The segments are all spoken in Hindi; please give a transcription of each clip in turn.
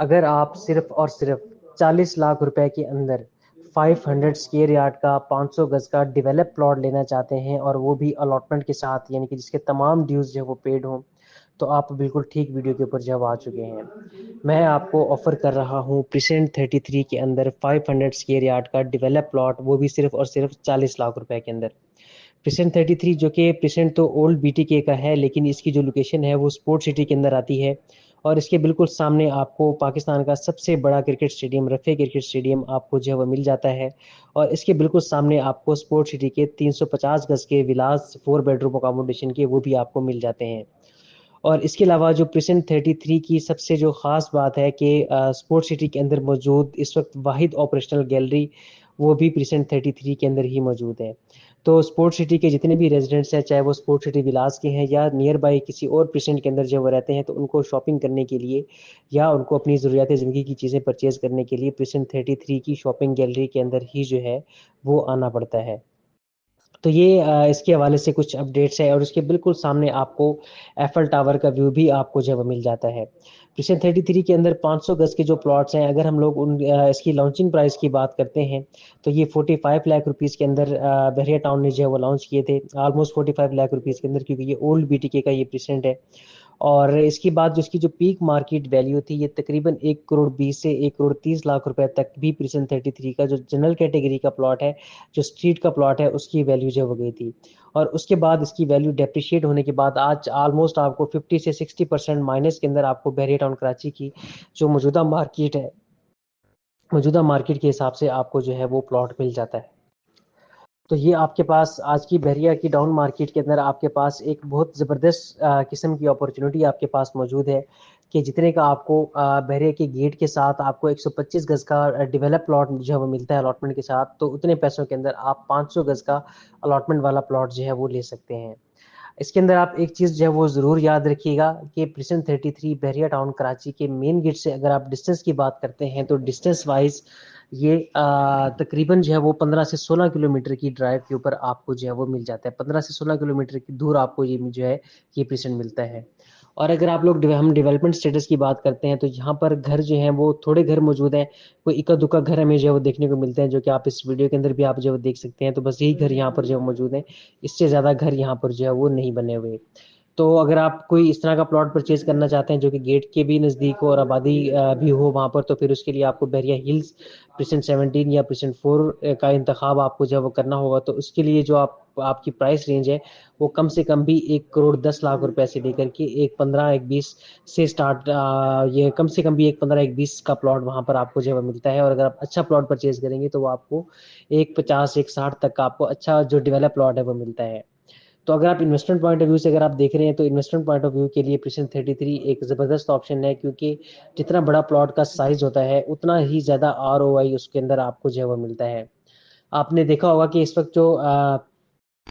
अगर आप सिर्फ और सिर्फ 40 लाख रुपए के अंदर 500 स्क्वायर यार्ड का 500 गज का डेवलप प्लॉट लेना चाहते हैं और वो भी अलॉटमेंट के साथ, यानी कि जिसके तमाम ड्यूज जो है वो पेड हों, तो आप बिल्कुल ठीक वीडियो के ऊपर जब आ चुके हैं। मैं आपको ऑफर कर रहा हूँ प्रेसेंट 33 के अंदर 500 स्क्वायर यार्ड का डेवलप प्लॉट, वो भी सिर्फ और सिर्फ 40 लाख रुपए के अंदर। प्रेसेंट 33 जो कि प्रेसेंट तो ओल्ड बीटीके का है, लेकिन इसकी जो लोकेशन है वो स्पोर्ट सिटी के अंदर आती है। और इसके बिल्कुल सामने आपको पाकिस्तान का सबसे बड़ा क्रिकेट स्टेडियम, रफ़े क्रिकेट स्टेडियम आपको जो है वो मिल जाता है। और इसके बिल्कुल सामने आपको स्पोर्ट सिटी के 350 गज के विलास 4 बेडरूम अकोमोडेशन के वो भी आपको मिल जाते हैं। और इसके अलावा जो प्रेसेंट 33 की सबसे जो ख़ास बात है कि स्पोर्ट सिटी के अंदर मौजूद इस वक्त वाहिद ऑपरेशनल गैलरी वो भी प्रेसेंट 33 के अंदर ही मौजूद है। तो स्पोर्ट सिटी के जितने भी रेजिडेंट्स हैं, चाहे वो स्पोर्ट सिटी विलास के हैं या नियर बाई किसी और प्रेसेंट के अंदर जो वो रहते हैं, तो उनको शॉपिंग करने के लिए या उनको अपनी ज़रूरियात ज़िंदगी की चीज़ें परचेज़ करने के लिए प्रेसेंट 33 की शॉपिंग गैलरी के अंदर ही जो है वो आना पड़ता है। तो ये इसके हवाले से कुछ अपडेट्स है। और उसके बिल्कुल सामने आपको एफएल टावर का व्यू भी आपको जो है वो मिल जाता है। प्रेसेंट 33 के अंदर 500 गज के जो प्लॉट्स हैं, अगर हम लोग इसकी लॉन्चिंग प्राइस की बात करते हैं, तो ये 45 लाख रुपीस के अंदर बहरिया टाउन ने जो है वो लॉन्च किए थे, ऑलमोस्ट 45 लाख रुपीस के अंदर, क्योंकि ये ओल्ड बीटीके का ये प्रेसेंट है। और इसके बाद जो इसकी जो पीक मार्केट वैल्यू थी, ये तकरीबन 1 करोड़ 20 से 1 करोड़ 30 लाख रुपए तक भी प्रेसेंट 33 का जो जनरल कैटेगरी का प्लॉट है, जो स्ट्रीट का प्लॉट है, उसकी वैल्यू जो हो गई थी। और उसके बाद इसकी वैल्यू डेप्रिशिएट होने के बाद आज ऑलमोस्ट आपको 50 से 60% माइनस के अंदर आपको बहरिया टाउन कराची की जो मौजूदा मार्केट है, मौजूदा मार्केट के हिसाब से आपको जो है वो प्लॉट मिल जाता है। तो ये आपके पास आज की बहरिया की डाउन मार्केट के अंदर आपके पास एक बहुत ज़बरदस्त किस्म की अपॉर्चुनिटी आपके पास मौजूद है कि जितने का आपको बहरिया के गेट के साथ आपको 125 गज का डेवलप प्लॉट जो है वो मिलता है अलॉटमेंट के साथ, तो उतने पैसों के अंदर आप 500 गज का अलॉटमेंट वाला प्लॉट जो है वो ले सकते हैं। इसके अंदर आप एक चीज़ जो है वो ज़रूर याद रखिएगा कि प्रेसेंट 33 बहरिया टाउन कराची के मेन गेट से अगर आप डिस्टेंस की बात करते हैं, तो डिस्टेंस वाइज ये तकरीबन जो है वो 15 से 16 किलोमीटर की ड्राइव के ऊपर आपको जो है वो मिल जाता है। 15 से 16 किलोमीटर की दूर आपको ये जो है ये प्रेसेंट मिलता है। और अगर आप लोग हम डेवलपमेंट स्टेटस की बात करते हैं, तो यहाँ पर घर जो हैं वो थोड़े घर मौजूद हैं। कोई इक्का दुक्का घर हमें जो है वो देखने को मिलते हैं, जो कि आप इस वीडियो के अंदर भी आप जो है वो देख सकते हैं। तो बस यही घर यहाँ पर जो है मौजूद है, इससे ज़्यादा घर यहाँ पर जो है वो नहीं बने हुए। तो अगर आप कोई इस तरह का प्लॉट परचेज करना चाहते हैं जो कि गेट के भी नज़दीक हो और आबादी भी हो वहाँ पर, तो फिर उसके लिए आपको बहरिया हिल्स प्रेसेंट 17 या प्रेसेंट 4 का इंतखाब आपको जो है वो करना होगा। तो उसके लिए जो आपकी प्राइस रेंज है, वो कम से कम भी 1 करोड़ 10 लाख रुपए से लेकर के 1 15 1 20 से स्टार्ट, ये कम से कम भी 1 15 1 20 का प्लॉट वहाँ पर आपको जो है वो मिलता है। और अगर आप अच्छा प्लॉट परचेज करेंगे, तो वो आपको 1 50 1 60 तक का आपको अच्छा जो डेवलप प्लॉट है वो मिलता है। तो अगर आप इन्वेस्टमेंट पॉइंट ऑफ व्यू से अगर आप देख रहे हैं, तो इन्वेस्टमेंट पॉइंट ऑफ व्यू के लिए प्रेसेंट 33 एक ज़बरदस्त ऑप्शन है, क्योंकि जितना बड़ा प्लॉट का साइज होता है, उतना ही ज़्यादा आरओआई उसके अंदर आपको जो है वो मिलता है। आपने देखा होगा कि इस वक्त जो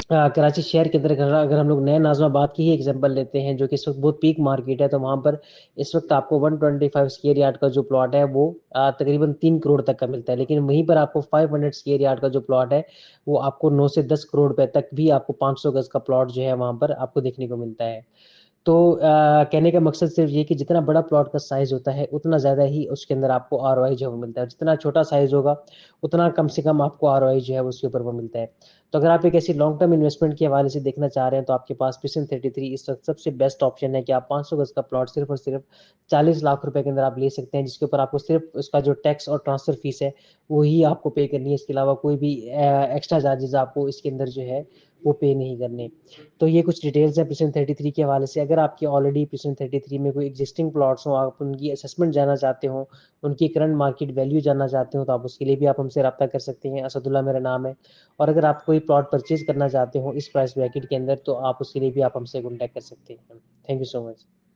कराची शहर के अंदर अगर अगर हम लोग नए नाज़िमाबाद की ही एग्जांपल लेते हैं, जो कि इस वक्त बहुत पीक मार्केट है, तो वहाँ पर इस वक्त आपको 125 स्क्वायर यार्ड का जो प्लॉट है वो तकरीबन 3 करोड़ तक का मिलता है। लेकिन वहीं पर आपको 500 स्क्वायर यार्ड का जो प्लॉट है, वो आपको 9 से 10 करोड़ रुपए तक भी आपको 500 गज का प्लॉट जो है वहाँ पर आपको देखने को मिलता है। तो कहने का मकसद सिर्फ ये कि जितना बड़ा प्लॉट का साइज होता है, उतना ज़्यादा ही उसके अंदर आपको आरओआई जो है वो मिलता है। जितना छोटा साइज होगा, उतना कम से कम आपको आरओआई जो है उसके ऊपर वो मिलता है। तो अगर आप एक ऐसी लॉन्ग टर्म इन्वेस्टमेंट के हवाले से देखना चाह रहे हैं, तो आपके पास प्रेसेंट 33 इस वक्त सबसे बेस्ट ऑप्शन है कि आप 500 गज का प्लॉट सिर्फ और सिर्फ 40 लाख रुपए के अंदर आप ले सकते हैं, जिसके ऊपर आपको सिर्फ उसका जो टैक्स और ट्रांसफर फीस है वही आपको पे करनी है। इसके अलावा कोई भी एक्स्ट्रा चार्जेस आपको इसके अंदर जो है वो पे नहीं करने। तो ये कुछ डिटेल्स हैं प्रेसेंट 33 के हवाले से। अगर आपके ऑलरेडी प्रेसेंट 33 में कोई एग्जिस्टिंग प्लॉट्स हो, आप उनकी असेसमेंट जानना चाहते हो, उनकी करंट मार्केट वैल्यू जानना चाहते हो, तो आप उसके लिए भी आप हमसे रब्ता कर सकते हैं। असदुल्ला मेरा नाम है। और अगर आप कोई प्लॉट परचेज करना चाहते हो इस प्राइस ब्रैकेट के अंदर, तो आप उसके लिए भी आप हमसे कॉन्टैक्ट कर सकते हैं। Thank you so much.